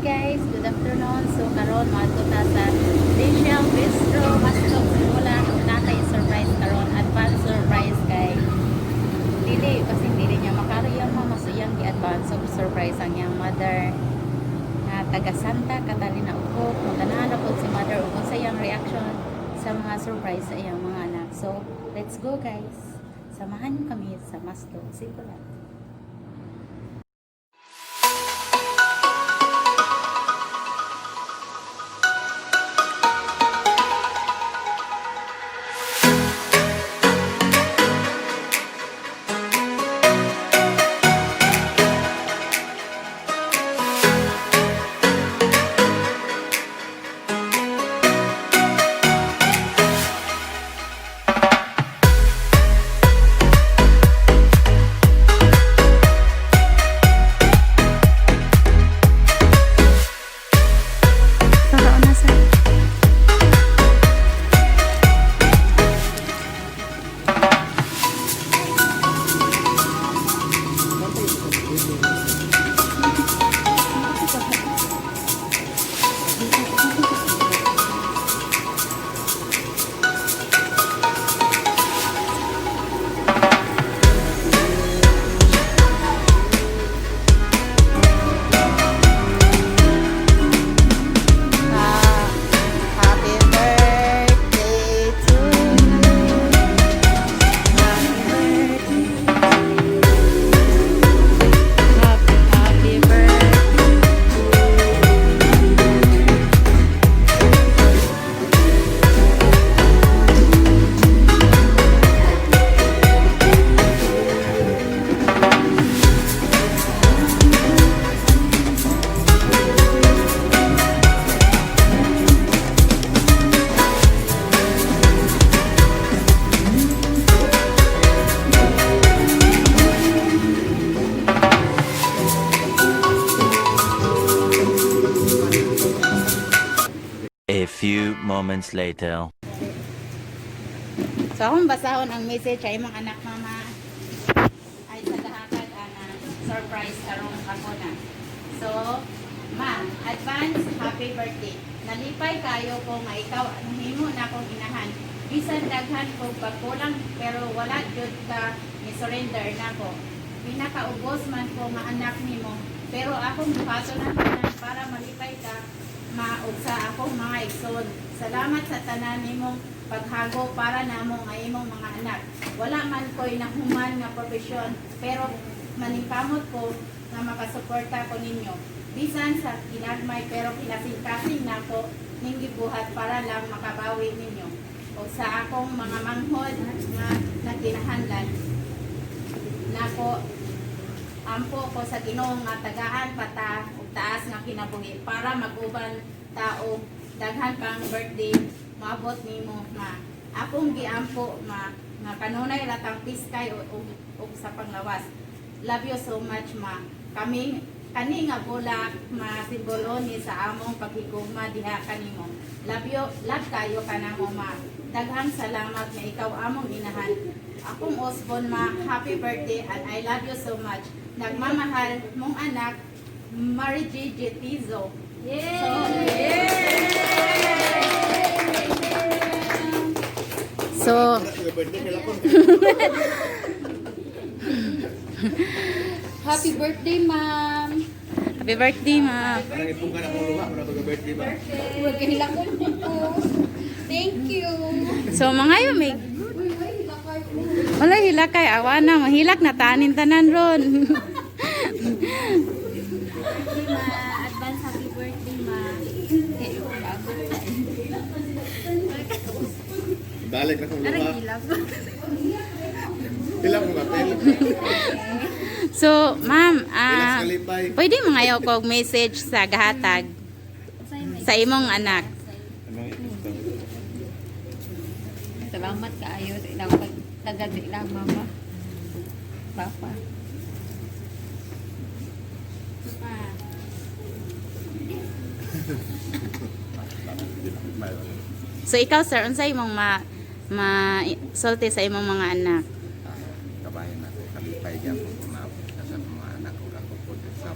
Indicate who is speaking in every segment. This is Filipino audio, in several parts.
Speaker 1: guys, good afternoon. So karon maadto ta sa Rachel Bistro Mastok simula natay surprise karon, advance surprise kay dili kasi dili niya makariyang mamasuyang gi-advance of surprise ang iyang mother na taga Santa Catalina upo kung ganahan na po si mother ug sa iyang reaction sa mga surprise sa iyang mga anak. So let's go guys, samahan niyo kami sa Mastok simula.
Speaker 2: A few moments later.
Speaker 1: So akong basahon ang message ay imong anak mama ay sa dahatag ana surprise karon ako na. So ma, advance happy birthday. Nalipay kayo ko nga ikaw nahimo na akong inahan. Bisan daghan ko pagkulang pero wala jud ka ni surrender nako. Pinakaubos man ko nga anak nimo pero akong buhaton na tanan para malipay ka maug sa akong mga igsoon. Salamat sa tanan nimong paghago para namo nga imong mga anak. Wala man ko'y nahuman nga profesion, pero maningkamot ko nga makasuporta ko ninyo. Bisan sa ginagmay pero kinasing-kasing nako ning gibuhat para lang makabawi ninyo. O sa akong mga manghod nga nagkinahanlan nako ampo ko sa Ginoo nga tagaan pata ug taas nga kinabuhi para mag-uban tao daghan pang birthday maabot nimo ma akong giampo ma nga kanunay ratang piskay ug sa panglawas. Love you so much ma. Kani nga bulak ma simbolo ni sa among paghigugma diha kanimo. Love kayo kanamo ma. Daghang salamat nga ikaw among inahan. Akong Osbon ma, happy birthday and I love you so much. Nagmamahal mong anak, Mary Dgte. So, So,
Speaker 3: Happy birthday, ma'am.
Speaker 1: happy birthday ma.
Speaker 4: Parang ipong ka na kong luha para pag-birthday ba?
Speaker 3: Huwag kahilakon po. Thank you.
Speaker 1: So, mga yun, may wala hilakay, awa na, mahilak na tanin tanan ron.
Speaker 3: Advance happy birthday, ma.
Speaker 4: Balik na kong luha.
Speaker 3: Hilak.
Speaker 4: Hilak mo kapel.
Speaker 1: So, ma'am,
Speaker 4: Hilak sa lipay.
Speaker 1: pwede mga ayaw kong message sa gahatag sa imong anak.
Speaker 3: Salamat kaayo sa ilang pagtagad ilang mama. Papa.
Speaker 1: So ikaw sir, unsay imong sulti sa imong mga anak?
Speaker 4: Kabayan ako, kalipay dyan ko kumapit na sa mga anak ko ako po sa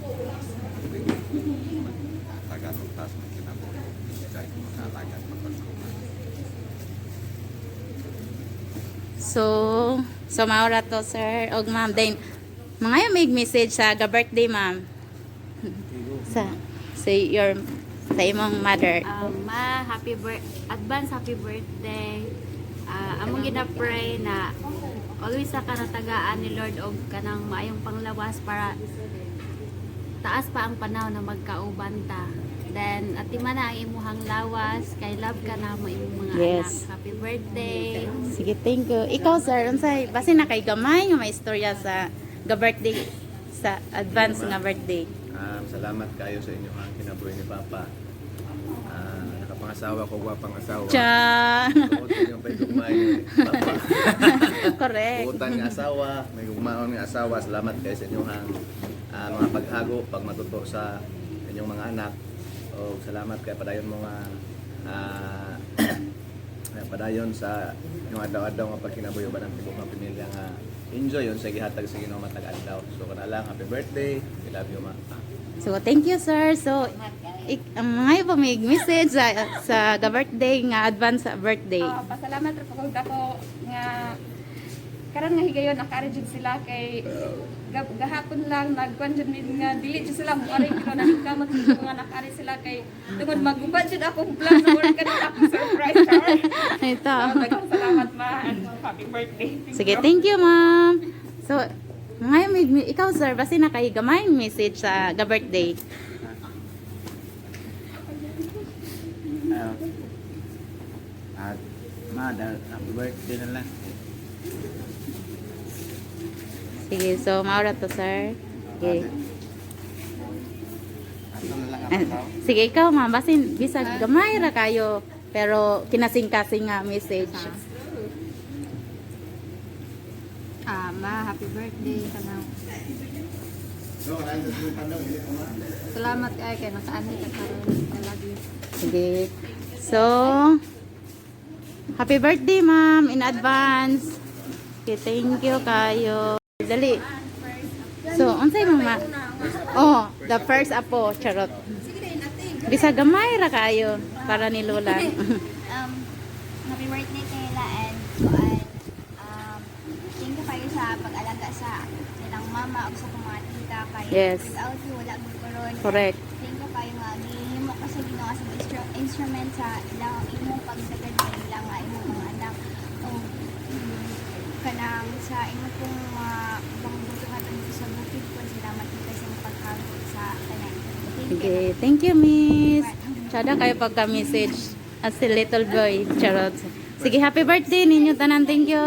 Speaker 1: So maura to sir og ma'am then mga may message sa birthday ma'am. Say your sa imong mother.
Speaker 3: Ma, advance happy birthday. Among gina-pray na always sa kanatagaan ni Lord og kanang maayong panglawas para taas pa ang panahon na magkauban ta. Then atiman na ang imuhang lawas kay love ka na mo imong mga
Speaker 1: Yes.
Speaker 3: anak. Happy birthday.
Speaker 1: Sige, thank you. Ikaw sir, unsay basi na kay gamay nga may istorya sa birthday sa advance nga birthday.
Speaker 4: Salamat kayo sa inyo ang kinabuhi ni Papa. Nakapangasawa ko, guwapang asawa.
Speaker 1: Cha.
Speaker 4: Tuot ninyo pa igugmay ni Papa.
Speaker 1: Correct.
Speaker 4: Tuotan nga asawa, may gugmaon nga asawa. Salamat kayo sa inyong mga paghago, pag matuto sa inyong mga anak. O salamat kayo padayon mo nga padayon sa inyong adlaw-adlaw nga pagkinabuhi ba ng tibok nga pamilya nga enjoy yun sa gihatag sa Ginoo matag adlaw. So kana lang, happy birthday. I love you, ma.
Speaker 1: So thank you sir. So ang mga pa may message sa birthday nga advance sa birthday.
Speaker 5: Pasalamat ra pagod ako nga karon nga higayon naka-arrange sila kay gahapon lang nagkuan jud mi nga dili jud sila mo aring kino na hingkamot nga naka-arrange sila kay tungod magubad jud akong plan sa work kanina akong surprise char.
Speaker 1: Ito.
Speaker 5: Daghang salamat ma and happy birthday.
Speaker 1: Sige, thank you ma'am. So ngayon ikaw sir, basi na kay gamay message sa birthday.
Speaker 6: At happy birthday na lang.
Speaker 1: Sige, so maura to sir. Okay.
Speaker 6: Ato na lang ang tao.
Speaker 1: Sige, ikaw ma'am, basin bisag gamay ra kayo pero kinasing-kasing nga message.
Speaker 3: Ma, happy birthday kanang.
Speaker 4: So, kana sa tanong, hindi ko ma.
Speaker 3: Salamat kay nakaani ka karon. I love you.
Speaker 1: Sige. So, happy birthday ma'am in advance. Okay, thank you kayo. Dali. So, unsay mga oh, the first apo, charot. Bisa gamay ra kayo para ni Lola.
Speaker 7: Happy birthday kay Ella and thank you kayo sa pag-alaga sa nilang mama o sa mga tita kay
Speaker 1: Yes.
Speaker 7: without you wala mo karon.
Speaker 1: Correct.
Speaker 7: Thank you kayo nga gihimo ko sa Ginoo as instrument sa ilang imong pagdagad kay ilang nga imong mga anak o kanang sa imong pong bangbuto nga tungkol sa bukid ko salamat kita sa imong paghago sa tanan. Thank you.
Speaker 1: Okay, thank you miss. Sada kayo pagka-message as a little boy, charot. Sige, happy birthday ninyo tanan. Thank you.